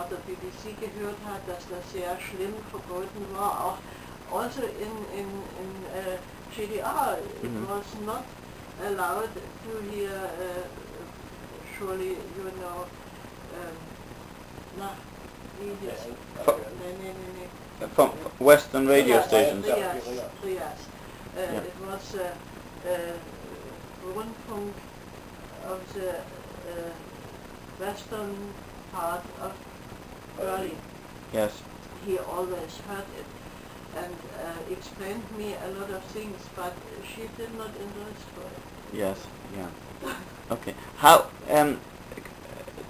der BBC gehört hat, dass das sehr schlimm verboten war, auch also in GDR it was not allowed to hear, surely you know, From Western radio stations. Yes. It was Rundfunk of the western part of Berlin. Yes. He always heard it and explained me a lot of things, but she did not interest for it. Yes. Yeah. Okay. How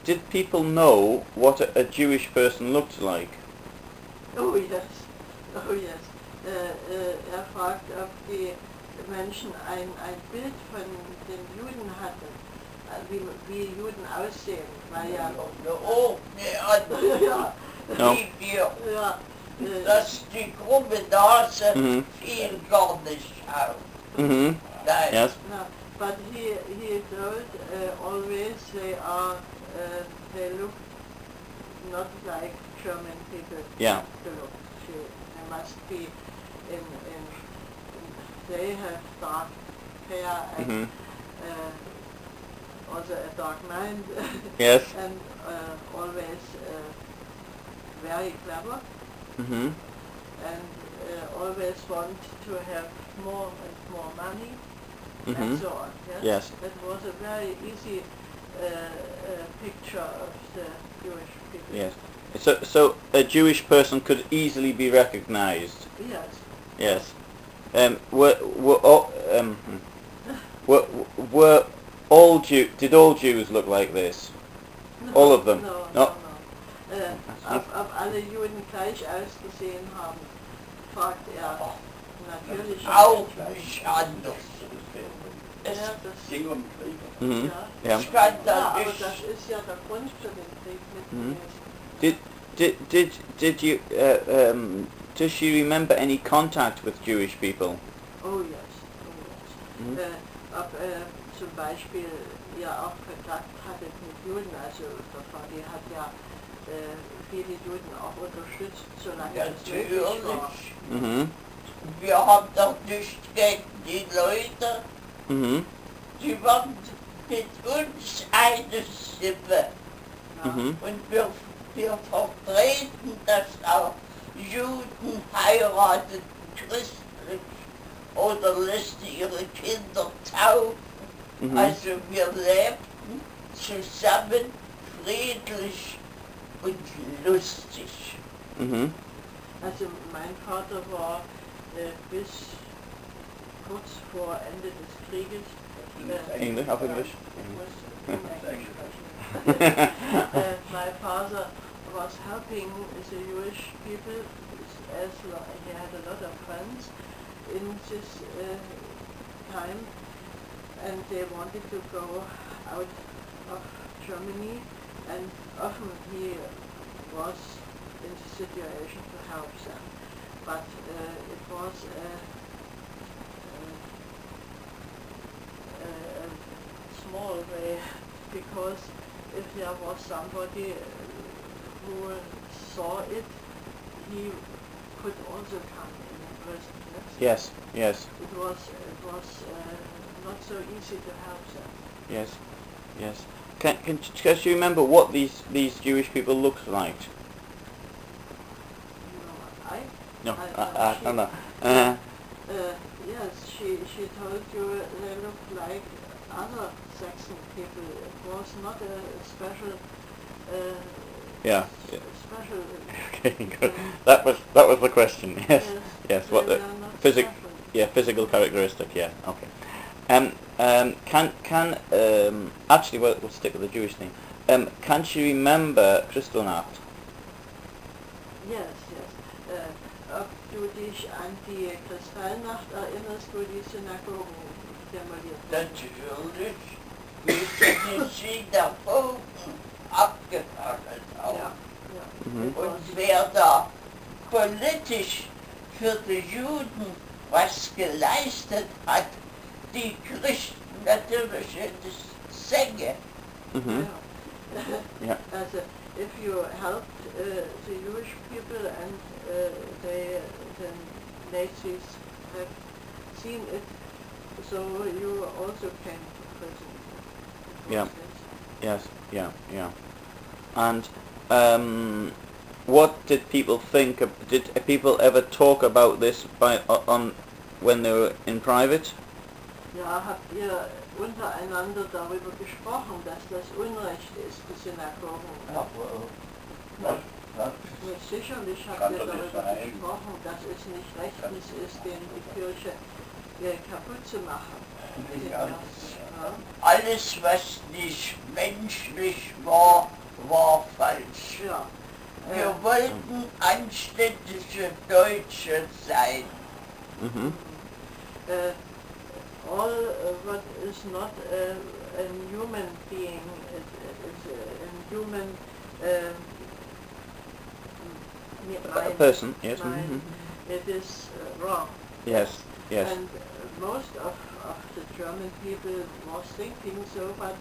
did people know what a Jewish person looked like? Oh yes. Oh yes. Fragt, ob die Menschen ein Bild von den Juden hatten, wie Juden aussehen, weil ja... Dass die krumme Nase fiel gar nicht auf. Yes. No, but he told always they look not like German people. Yeah. To look. They must be they have dark hair and also a dark mind. Yes. And always very clever. And always want to have more and more money and so on. Yes. It was a very easy picture of the Jewish people. Yes. So a Jewish person could easily be recognized. Yes. Yes. Were all did all Jews look like this? No, All of them? No. Ob alle Juden gleich ausgesehen haben, fragt natürlich. Auch nicht anders. Ja, Yeah. aber das ist ja der Grund für den Krieg mit Did you does she remember any contact with Jewish people? Oh yes. Ob zum Beispiel auch Kontakt hatte mit Juden, also die hat ja viele Juden auch unterstützt, solange es möglich war. Wir haben doch nicht gegen die Leute, die waren mit uns eine Sippe. Und wir vertreten, dass auch Juden heiraten christlich oder lässt ihre Kinder taufen. Also wir lebten zusammen friedlich und lustig. Also mein Vater war bis kurz vor Ende des Krieges English, half English. My father was helping the Jewish people as he had a lot of friends in this time, and they wanted to go out of Germany, and often he was in the situation to help them. But it was a small way, because if there was somebody who saw it, he could also come in Dresden. Yes. It was not so easy to help them. Yes. Can you remember what these Jewish people looked like? No, I don't know. Yes, she told you they looked like other Saxon people. It was not a special. Special. Okay, good. That was the question. Yes. What the physical characteristic? Yeah. Okay. Can actually we'll stick with the Jewish thing. Can she remember Kristallnacht? Yes. Ob du dich an die Kristallnacht erinnerst, wo die Synagogen demoliert wurden? Natürlich, wie sie der Bogen abgefahren haben. Und wer da politisch für die Juden was geleistet hat, die Christen natürlich in das Sänge. Also if you helped the Jewish people and the Nazis have seen it, so you also came to prison. Yeah. Yes. Yeah. Yeah. And what did people think? Did people ever talk about this on when they were in private? Ja, habt ihr untereinander darüber gesprochen, dass das Unrecht ist, die Synagogen? Ja, das Sicherlich habt kann ihr doch nicht darüber sein. gesprochen, dass es nicht rechtens ist, die Kirche kaputt zu machen. Ja. Ja. Alles, was nicht menschlich war, war falsch. Ja. Wir wollten anständige Deutsche sein. Mhm. All what is not a human being, is a human A person, yes. mind, Mm-hmm. it is wrong. Yes. Yes. And most of the German people was thinking so, but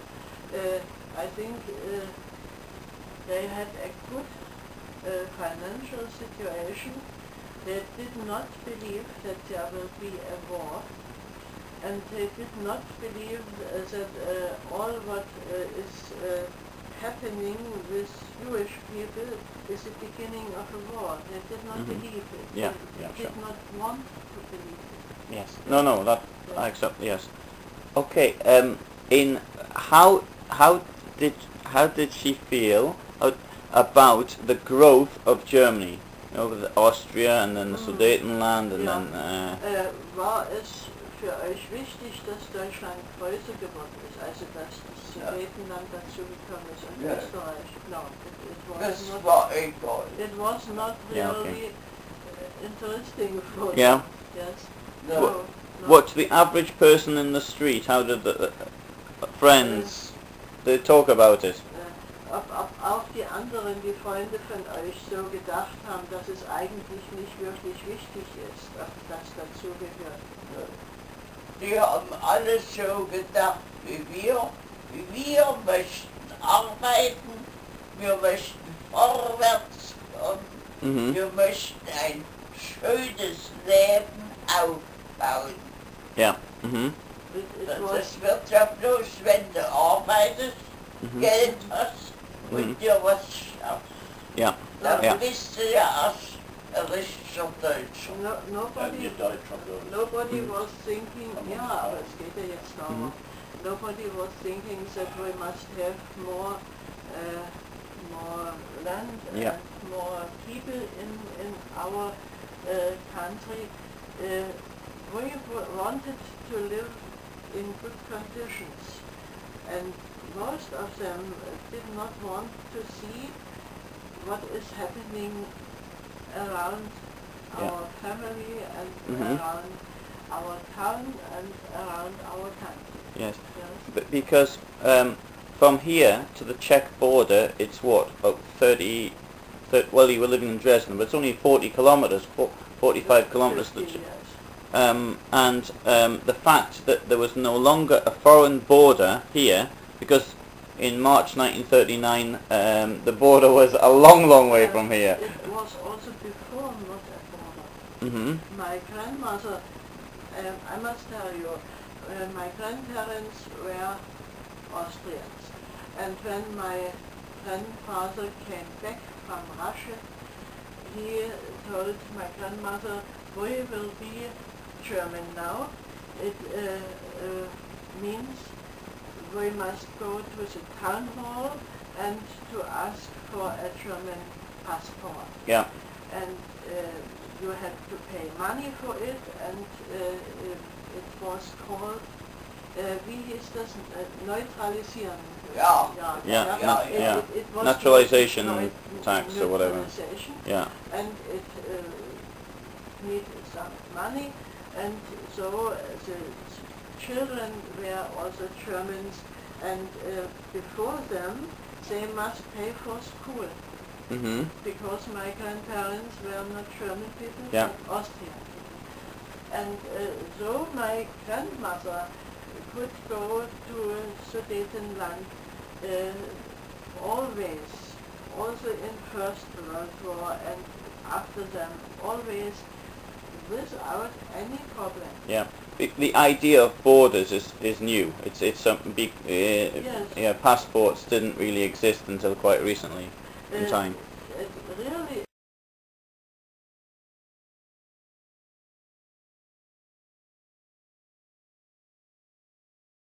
I think they had a good financial situation. They did not believe that there will be a war, and they did not believe that all what is happening with Jewish people is the beginning of a war. They did not Mhm. believe it. Yeah, They yeah, did sure. not want to believe it. Yes. No. That Yeah. I accept. Yes. Okay. In how did she feel about the growth of Germany? You know, with Austria and then the Sudetenland and Ja. then. War es für euch wichtig, dass Deutschland größer geworden ist, also dass das Sudetenland dazugekommen ist und Ja. Österreich? No, it Das was not. war egal. It was not Yeah, really okay. interesting for them. Yeah. Yes. No. No. What the average person in the street? How did the friends? They talk about it. Ob auch die anderen, die Freunde von euch, so gedacht haben, dass es eigentlich nicht wirklich wichtig ist, ob das dazugehört. Die haben alle so gedacht wie wir. Wir möchten arbeiten, wir möchten vorwärts kommen, Mhm. wir möchten ein schönes Leben aufbauen. Yeah. Mhm. It Das was, wird ja bloß, wenn du arbeitest, Mhm. Geld hast und Mhm. dir was schaffst. Yeah. Dann Ja. bist du ja erst ein richtiger Deutscher. nobody was thinking, ja, aber es geht ja jetzt darum, nobody was thinking that we must have more land Yeah. and more people in our country. We wanted to live in good conditions, and most of them did not want to see what is happening around Yeah. our family and Mhm. around our town and around our country. Yes. Yes. But because from here to the Czech border, it's what, about 30, well, you were living in Dresden, but it's only 40 kilometers, 45 kilometers. 50 years. And the fact that there was no longer a foreign border here, because in March 1939 the border was a long way from here. It was also before not a border. Mhm. My grandmother, I must tell you, my grandparents were Austrians, and when my grandfather came back from Russia, he told my grandmother, we will be German now. It means we must go to the town hall and to ask for a German passport. Yeah. And you had to pay money for it, and it was called, wie hieß das, neutralisieren. Ja. Yeah. It was Naturalization called tax or whatever. neutralization, Yeah. and it needed some money, and so the children were also Germans, and before them they must pay for school, Mhm. because my grandparents were not German people, Yeah. but Austrian people. And so my grandmother could go to Sudetenland always also in First World War and after them, always without any problem. Yeah. The idea of borders is new. It's something big. Yes. Yeah, passports didn't really exist until quite recently in time. It really